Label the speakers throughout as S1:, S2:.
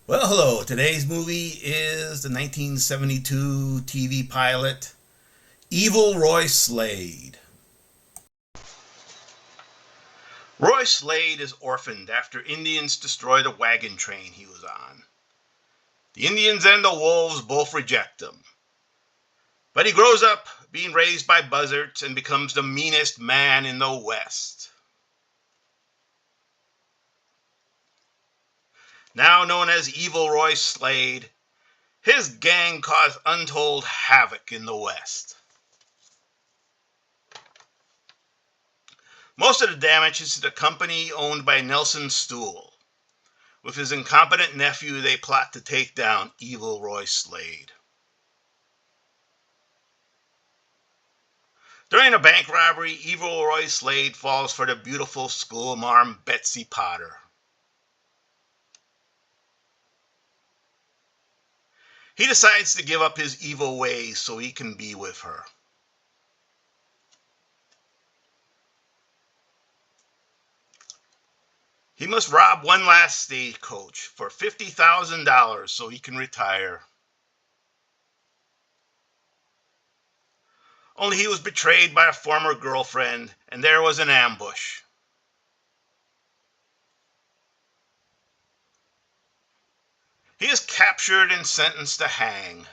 S1: Well, hello. Today's movie is the 1972 TV pilot Evil Roy Slade. Roy Slade is orphaned after Indians destroy the wagon train he was on. The Indians and the wolves both reject him. But he grows up being raised by buzzards and becomes the meanest man in the West. Now known as Evil Roy Slade, his gang caused untold havoc in the West. Most of the damage is to the company owned by Nelson Stool. With his incompetent nephew, they plot to take down Evil Roy Slade. During a bank robbery, Evil Roy Slade falls for the beautiful schoolmarm Betsy Potter. He decides to give up his evil ways so he can be with her. He must rob one last stagecoach for $50,000 so he can retire. Only he was betrayed by a former girlfriend, and there was an ambush. He is captured and sentenced to hang.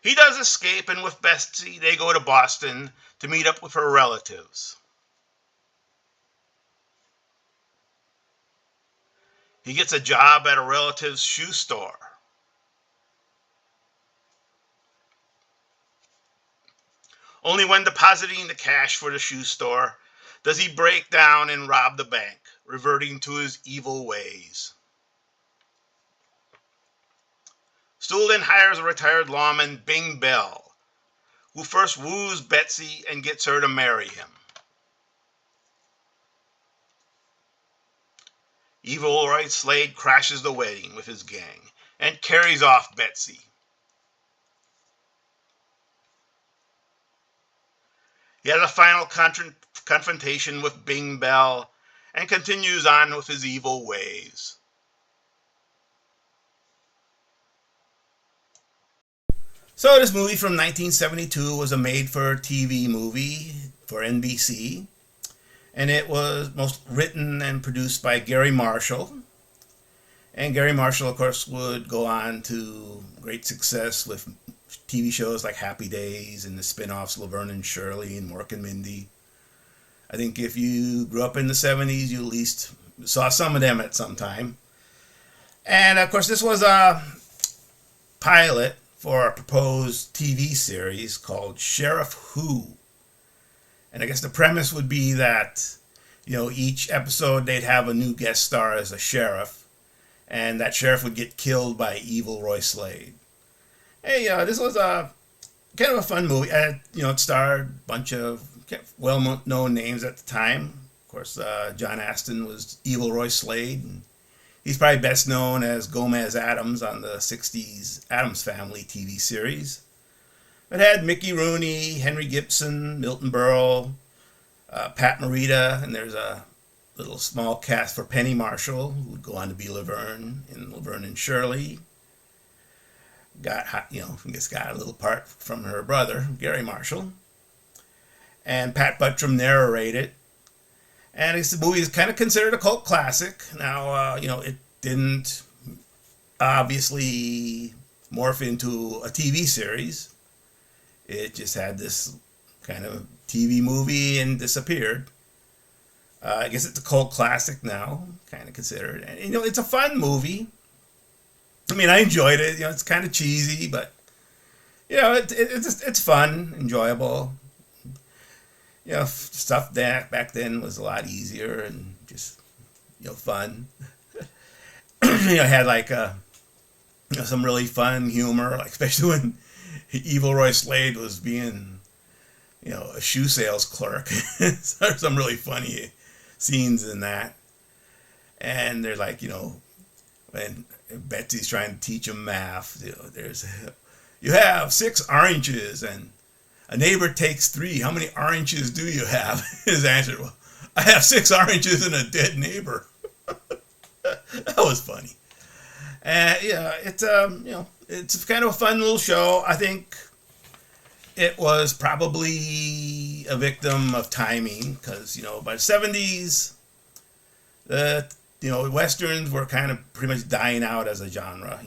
S1: He does escape, and with Betsy, they go to Boston to meet up with her relatives. He gets a job at a relative's shoe store. Only when depositing the cash for the shoe store does he break down and rob the bank, reverting to his evil ways. Stool then hires a retired lawman, Bing Bell, who first woos Betsy and gets her to marry him. Evil Roy Slade crashes the wedding with his gang and carries off Betsy. He has a final confrontation with Bing Bell and continues on with his evil ways. So this movie from 1972 was a made-for-TV movie for NBC, and it was most written and produced by Gary Marshall. And Gary Marshall, of course, would go on to great success with TV shows like Happy Days and the spin-offs Laverne and Shirley and Mork and Mindy. I think if you grew up in the 70s, you at least saw some of them at some time. And of course, this was a pilot for a proposed TV series called Sheriff Who. And I guess the premise would be that, each episode they'd have a new guest star as a sheriff, and that sheriff would get killed by Evil Roy Slade. Hey, this was a kind of a fun movie. It starred a bunch of well-known names at the time. Of course, John Astin was Evil Roy Slade, and he's probably best known as Gomez Addams on the 60s Addams Family TV series. It had Mickey Rooney, Henry Gibson, Milton Berle, Pat Morita, and there's a little small cast for Penny Marshall, who would go on to be Laverne in Laverne and Shirley. Got a little part from her brother, Gary Marshall. And Pat Buttram narrated. And the movie is kind of considered a cult classic. Now, it didn't obviously morph into a TV series. It just had this kind of TV movie and disappeared. I guess it's a cult classic now, kind of considered. And, it's a fun movie. I mean, I enjoyed it. It's kind of cheesy, but, it's fun, enjoyable. Stuff that back then was a lot easier and just, fun. It had like, some really fun humor, like especially when Evil Roy Slade was being, a shoe sales clerk. So there's some really funny scenes in that. And there's like, when Betsy's trying to teach him math, you have 6 oranges and a neighbor takes 3. How many oranges do you have? His answer, well, I have 6 oranges and a dead neighbor. That was funny. Yeah, it's it's kind of a fun little show. I think it was probably a victim of timing because by the 70s, the westerns were kind of pretty much dying out as a genre.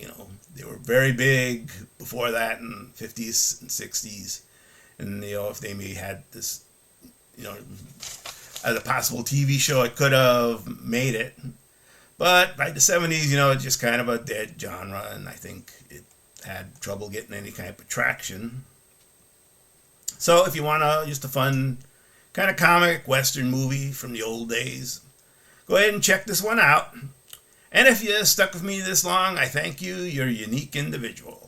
S1: They were very big before that in 50s and 60s, and if they maybe had this, as a possible TV show, it could have made it. But by the 70s, it's just kind of a dead genre, and I think it had trouble getting any kind of traction. So if you want just a fun kind of comic western movie from the old days, go ahead and check this one out. And if you stuck with me this long, I thank you. You're a unique individual.